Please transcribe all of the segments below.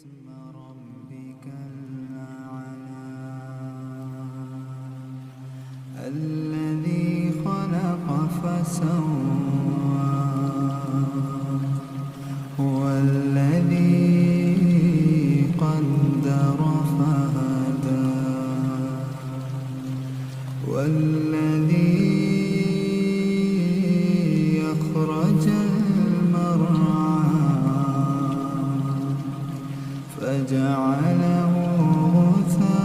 اسم ربك الأعلى الذي خلق فسوى والذي قدر فهدى والذي أخرج المرعى فجعله غثاء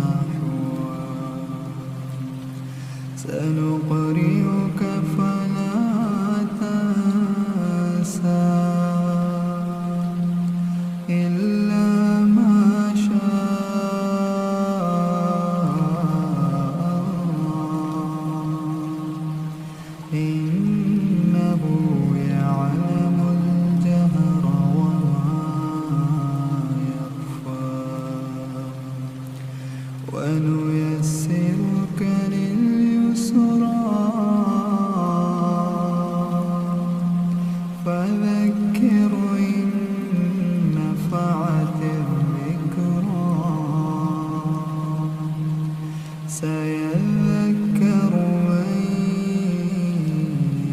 أحوى سنقرئك فلا تنسى إلا ما شاء الله إنه يعلم الجهر وما يخفى ونيسرك لليسرى فذكر إن نفعت الذكرى سيذكر من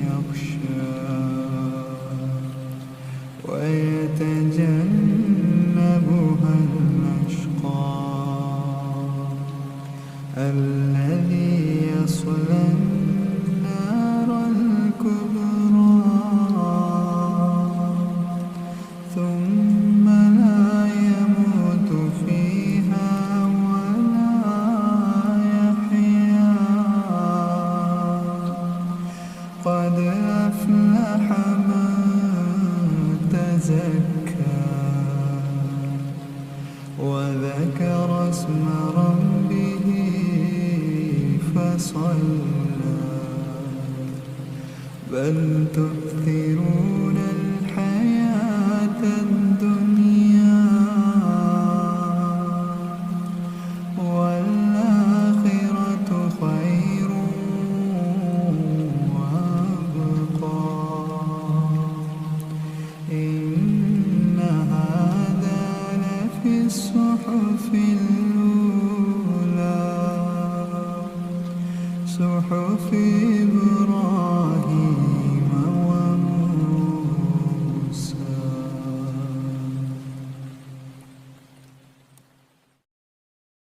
يخشى ويتجنبها الأشقى الذي يصلى النار الكبرى ثم لا يموت فيها ولا يحيا قد أفلح من تزكى وذكر اسم ربه فصلى بل تؤثرون الحياة الدنيا والآخرة خير وأبقى إن هذا لفي الصحف الأولى صحف